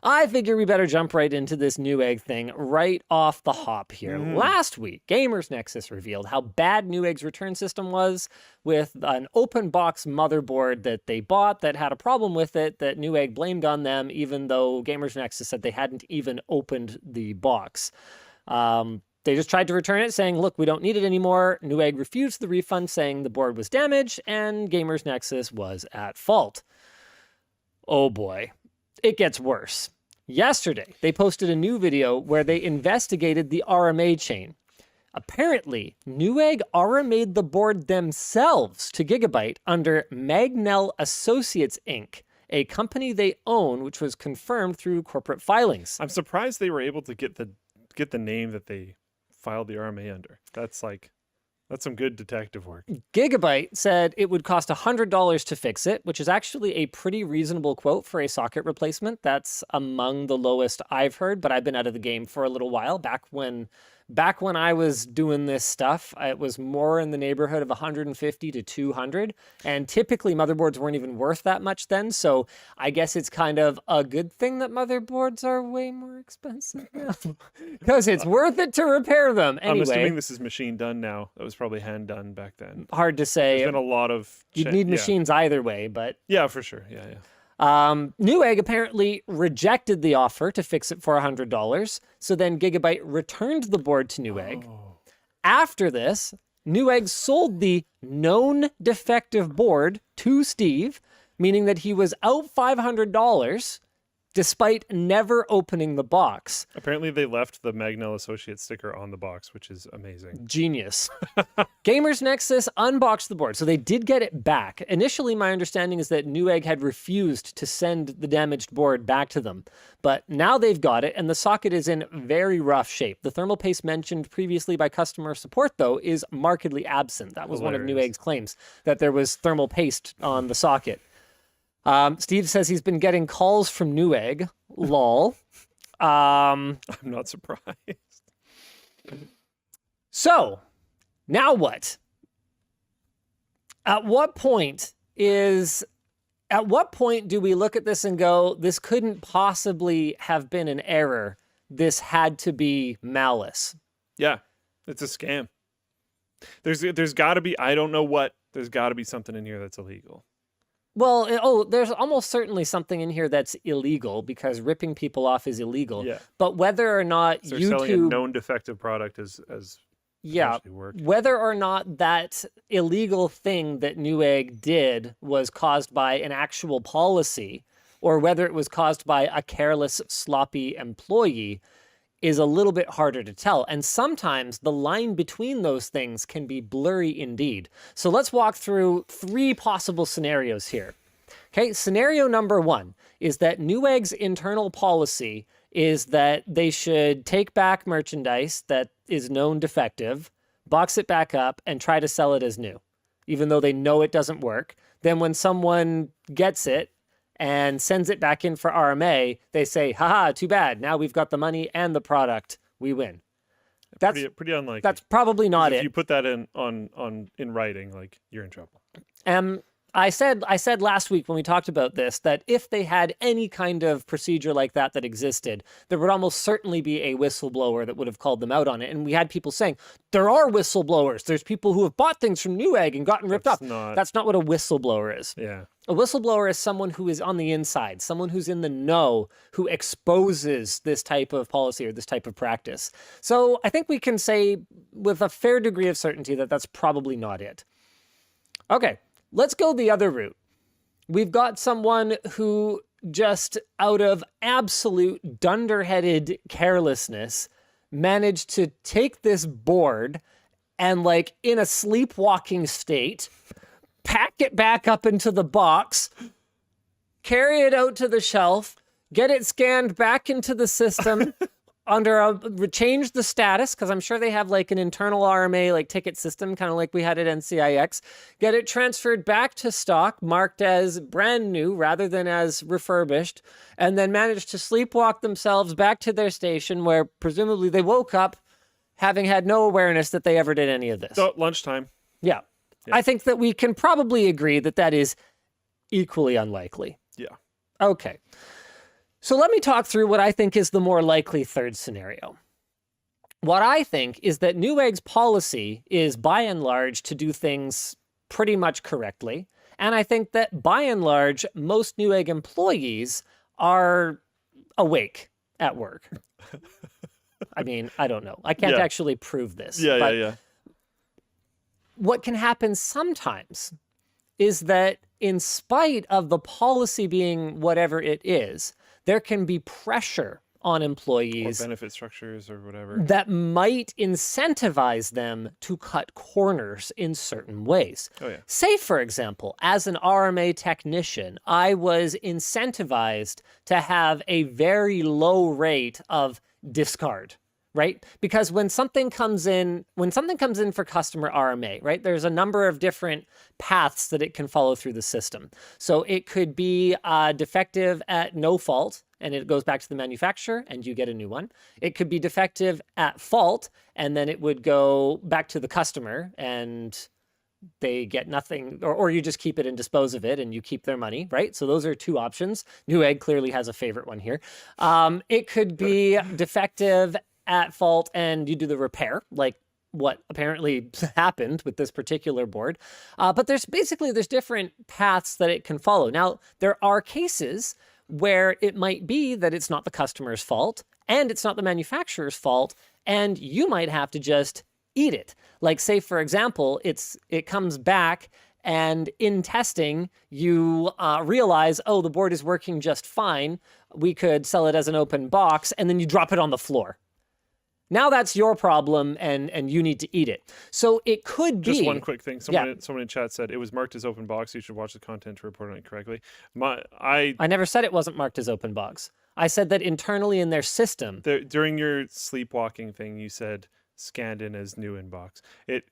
I figure we better jump right into this Newegg thing right off the hop here. Last week, Gamers Nexus revealed how bad Newegg's return system was with an open box motherboard that they bought that had a problem with it that Newegg blamed on them, even though Gamers Nexus said they hadn't even opened the box. They just tried to return it, saying, look, we don't need it anymore. Newegg refused the refund, saying the board was damaged, and Gamers Nexus was at fault. Oh boy. It gets worse. Yesterday, they posted a new video where they investigated the RMA chain. Apparently, Newegg RMA'd the board themselves to Gigabyte under Magnell Associates, Inc., a company they own, which was confirmed through corporate filings. I'm surprised they were able to get the name that they filed the RMA under. That's some good detective work. Gigabyte said it would cost $100 to fix it, which is actually a pretty reasonable quote for a socket replacement. That's among the lowest I've heard, but I've been out of the game for a little while. Back when I was doing this stuff, it was more in the neighborhood of 150 to 200, and typically motherboards weren't even worth that much then, so I guess it's kind of a good thing that motherboards are way more expensive now, because it's worth it to repair them. Anyway, I'm assuming this is machine done now. That was probably hand done back then. Hard to say. There's been a lot of... You'd need machines either way, but... Yeah, for sure. Yeah. Newegg apparently rejected the offer to fix it for $100, so then Gigabyte returned the board to Newegg. After this, Newegg sold the known defective board to Steve, meaning that he was out $500 despite never opening the box. Apparently they left the Magnell Associates sticker on the box, which is amazing. Genius. Gamers Nexus unboxed the board, so they did get it back. Initially, my understanding is that Newegg had refused to send the damaged board back to them, but now they've got it, and the socket is in very rough shape. The thermal paste mentioned previously by customer support, though, is markedly absent. That was one of Newegg's claims, that there was thermal paste on the socket. Steve says he's been getting calls from Newegg. Lol. I'm not surprised. So, now what? At what point do we look at this and go, this couldn't possibly have been an error. This had to be malice. Yeah, it's a scam. There's got to be, I don't know what, there's got to be something in here that's illegal. Well, there's almost certainly something in here that's illegal because ripping people off is illegal. Yeah. But whether or not so YouTube... selling a known defective product as worked. Whether or not that illegal thing that Newegg did was caused by an actual policy or whether it was caused by a careless, sloppy employee is a little bit harder to tell. And sometimes the line between those things can be blurry indeed. So let's walk through 3 possible scenarios here. Okay, scenario number 1 is that Newegg's internal policy is that they should take back merchandise that is known defective, box it back up, and try to sell it as new, even though they know it doesn't work. Then when someone gets it, and sends it back in for RMA, they say, haha, too bad. Now we've got the money and the product. We win. That's pretty unlikely. That's probably not it. If you put that in writing, like, you're in trouble. I said last week when we talked about this that if they had any kind of procedure like that existed, there would almost certainly be a whistleblower that would have called them out on it. And we had people saying, there are whistleblowers. There's people who have bought things from Newegg and gotten ripped off. That's not what a whistleblower is. Yeah. A whistleblower is someone who is on the inside, someone who's in the know, who exposes this type of policy or this type of practice. So I think we can say with a fair degree of certainty that that's probably not it. Okay. Let's go the other route. We've got someone who just out of absolute dunderheaded carelessness managed to take this board and, like, in a sleepwalking state, pack it back up into the box, carry it out to the shelf, get it scanned back into the system, change the status, because I'm sure they have like an internal RMA like ticket system, kind of like we had at NCIX, get it transferred back to stock, marked as brand new rather than as refurbished, and then manage to sleepwalk themselves back to their station where presumably they woke up having had no awareness that they ever did any of this. So, lunchtime. Yeah. I think that we can probably agree that that is equally unlikely. Yeah. Okay. So let me talk through what I think is the more likely third scenario. What I think is that Newegg's policy is by and large to do things pretty much correctly. And I think that by and large, most Newegg employees are awake at work. I mean, I don't know. I can't actually prove this. Yeah. What can happen sometimes is that in spite of the policy being whatever it is, there can be pressure on employees or benefit structures or whatever that might incentivize them to cut corners in certain ways. Oh, yeah. Say, for example, as an RMA technician, I was incentivized to have a very low rate of discard, right? Because when something comes in for customer RMA, right, there's a number of different paths that it can follow through the system. So it could be defective at no fault, and it goes back to the manufacturer and you get a new one. It could be defective at fault, and then it would go back to the customer and they get nothing, or you just keep it and dispose of it and you keep their money, right? So those are two options. Newegg clearly has a favorite one here. It could be defective at fault and you do the repair, like what apparently happened with this particular board. But there's different paths that it can follow. Now, there are cases where it might be that it's not the customer's fault and it's not the manufacturer's fault, and you might have to just eat it. Like, say, for example, it comes back and in testing, you realize, oh, the board is working just fine. We could sell it as an open box, and then you drop it on the floor. Now that's your problem, and you need to eat it. So it could be... Just one quick thing. Someone in chat said it was marked as open box. You should watch the content to report on it correctly. I never said it wasn't marked as open box. I said that internally in their system... During your sleepwalking thing, you said scanned in as new inbox.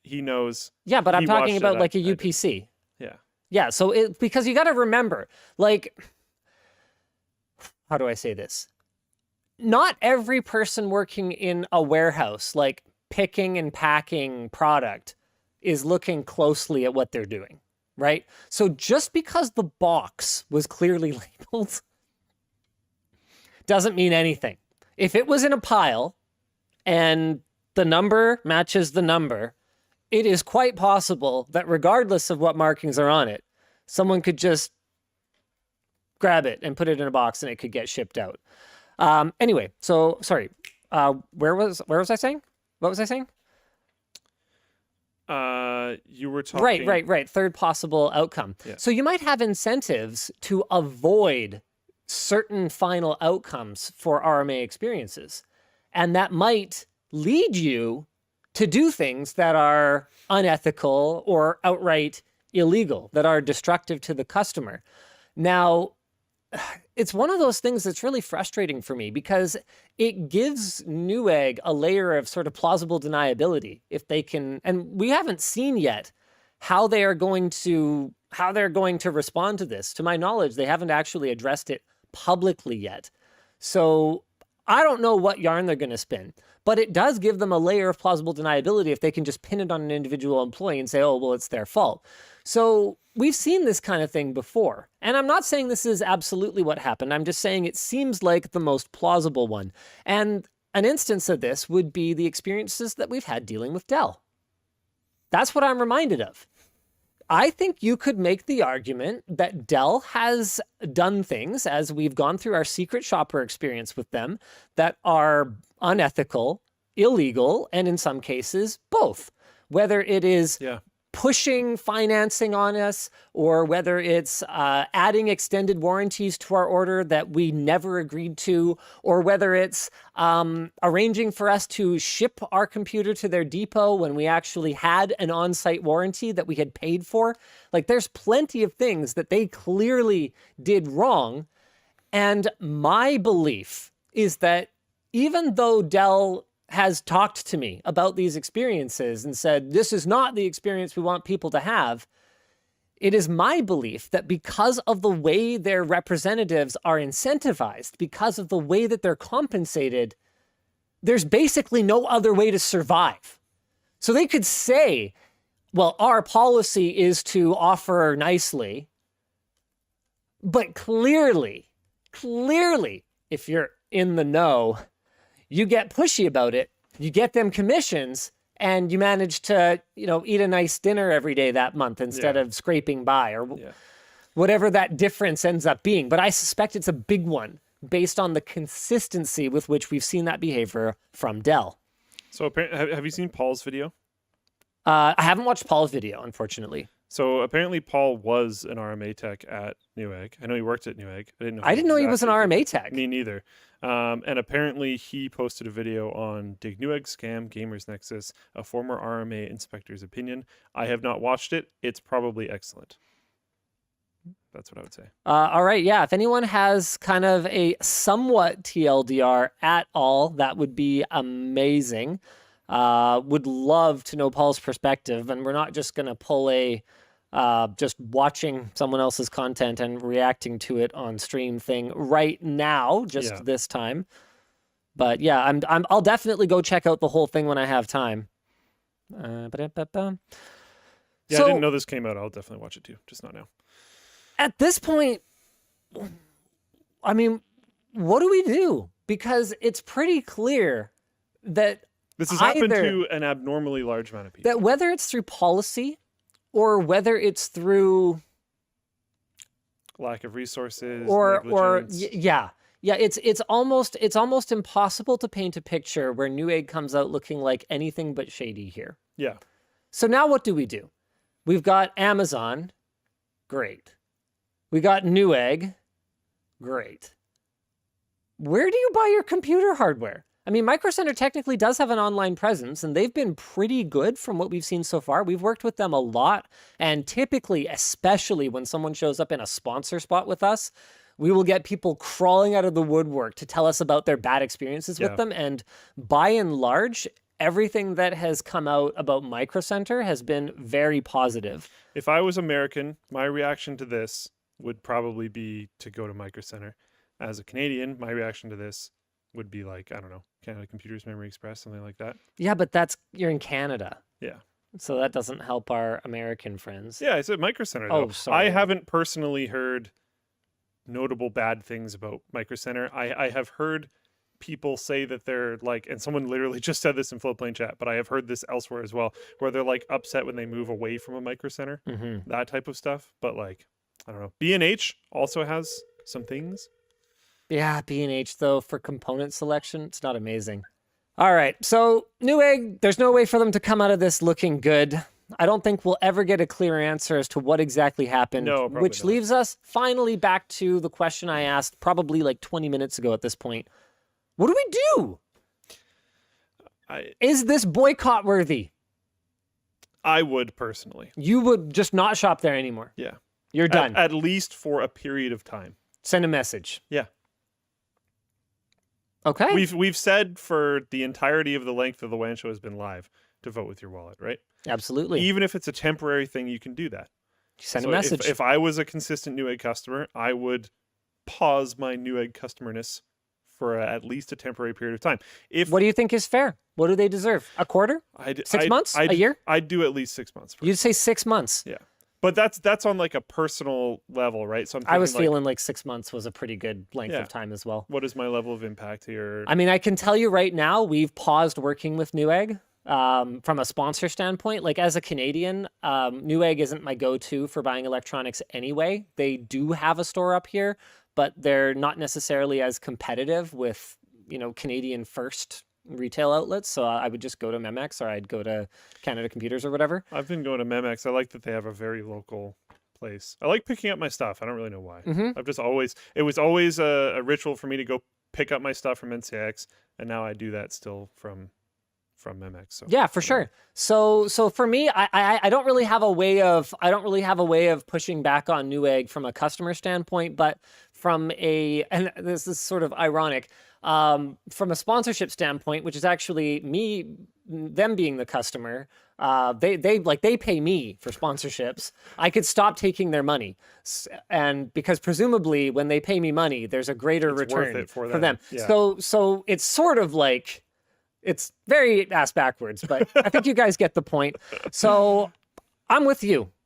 He knows... Yeah, but I'm talking about like a UPC. Yeah. Yeah, so because you got to remember, like... How do I say this? Not every person working in a warehouse, like picking and packing product, is looking closely at what they're doing, right? So just because the box was clearly labeled doesn't mean anything. If it was in a pile and the number matches the number, it is quite possible that regardless of what markings are on it, someone could just grab it and put it in a box and it could get shipped out. Anyway, so sorry. Where was I saying? What was I saying? You were talking... Right. Third possible outcome. Yeah. So you might have incentives to avoid certain final outcomes for RMA experiences. And that might lead you to do things that are unethical or outright illegal, that are destructive to the customer. Now, it's one of those things that's really frustrating for me because it gives Newegg a layer of sort of plausible deniability if they can, and we haven't seen yet how they're going to respond to this. To my knowledge, they haven't actually addressed it publicly yet. So I don't know what yarn they're going to spin, but it does give them a layer of plausible deniability if they can just pin it on an individual employee and say, oh, well, it's their fault. So we've seen this kind of thing before. And I'm not saying this is absolutely what happened. I'm just saying it seems like the most plausible one. And an instance of this would be the experiences that we've had dealing with Dell. That's what I'm reminded of. I think you could make the argument that Dell has done things, as we've gone through our secret shopper experience with them, that are unethical, illegal, and in some cases, both. Whether it is pushing financing on us, or whether it's adding extended warranties to our order that we never agreed to, or whether it's arranging for us to ship our computer to their depot when we actually had an on-site warranty that we had paid for. Like, there's plenty of things that they clearly did wrong. And my belief is that even though Dell has talked to me about these experiences and said, this is not the experience we want people to have, it is my belief that because of the way their representatives are incentivized, because of the way that they're compensated, there's basically no other way to survive. So they could say, well, our policy is to offer nicely, but clearly, if you're in the know, you get pushy about it. You get them commissions, and you manage to, eat a nice dinner every day that month instead of scraping by or whatever that difference ends up being. But I suspect it's a big one based on the consistency with which we've seen that behavior from Dell. So apparently, have you seen Paul's video? I haven't watched Paul's video, unfortunately. So apparently Paul was an RMA tech at Newegg. I know he worked at Newegg. I didn't know he was an RMA tech. Me neither. And apparently he posted a video on Dig Newegg Scam Gamers Nexus, a former RMA inspector's opinion. I have not watched it. It's probably excellent. That's what I would say. All right. Yeah. If anyone has kind of a somewhat TLDR at all, that would be amazing. Would love to know Paul's perspective. And we're not just going to pull a just watching someone else's content and reacting to it on stream thing right now, just this time. But yeah, I'll definitely go check out the whole thing when I have time. Yeah, I didn't know this came out. I'll definitely watch it too, just not now. At this point, I mean, what do we do? Because it's pretty clear that this has happened to an abnormally large amount of people. That whether it's through policy or whether it's through lack of resources or it's almost impossible to paint a picture where Newegg comes out looking like anything but shady here. Yeah. So now what do? We've got Amazon, great. We got Newegg, great. Where do you buy your computer hardware? I mean, Micro Center technically does have an online presence, and they've been pretty good from what we've seen so far. We've worked with them a lot, and typically, especially when someone shows up in a sponsor spot with us, we will get people crawling out of the woodwork to tell us about their bad experiences with them. And by and large, everything that has come out about Micro Center has been very positive. If I was American, my reaction to this would probably be to go to Micro Center. As a Canadian, my reaction to this would be like, I don't know, Canada Computers, Memory Express, something like that. Yeah, but you're in Canada. Yeah. So that doesn't help our American friends. Yeah, it's at Micro Center, though. Oh, sorry. I haven't personally heard notable bad things about Micro Center. I have heard people say that they're like, and someone literally just said this in Floatplane chat, but I have heard this elsewhere as well, where they're like upset when they move away from a Micro Center, that type of stuff. But like, I don't know. B&H also has some things. Yeah, B&H, though, for component selection, it's not amazing. All right, so Newegg, there's no way for them to come out of this looking good. I don't think we'll ever get a clear answer as to what exactly happened, which leaves us finally back to the question I asked probably like 20 minutes ago at this point. What do we do? Is this boycott worthy? I would personally. You would just not shop there anymore? Yeah. You're done? At least for a period of time. Send a message. Yeah. Okay. We've said for the entirety of the length of the WAN show has been live to vote with your wallet, right? Absolutely. Even if it's a temporary thing, you can do that. Send a message. If I was a consistent Newegg customer, I would pause my Newegg customer-ness for at least a temporary period of time. What do you think is fair? What do they deserve? A quarter? 6 months? A year? I'd do at least 6 months. You'd say 6 months? Yeah. But that's on like a personal level, right? So I was feeling like 6 months was a pretty good length of time as well. What is my level of impact here? I mean, I can tell you right now, we've paused working with Newegg from a sponsor standpoint. Like as a Canadian, Newegg isn't my go-to for buying electronics anyway. They do have a store up here, but they're not necessarily as competitive with, Canadian first retail outlets. So I would just go to Memex or I'd go to Canada Computers or whatever. I've been going to Memex. I like that they have a very local place. I like picking up my stuff. I don't really know why. It was always a ritual for me to go pick up my stuff from NCX, and now I do that still from Memex. So yeah, for sure. So for me, I don't really have a way of pushing back on Newegg from a customer standpoint, but and this is sort of ironic, from a sponsorship standpoint, which is actually them being the customer, they pay me for sponsorships. I could stop taking their money, and because presumably when they pay me money, there's a greater return for them. Yeah. So it's sort of like, it's very ass backwards, but I think you guys get the point. So I'm with you.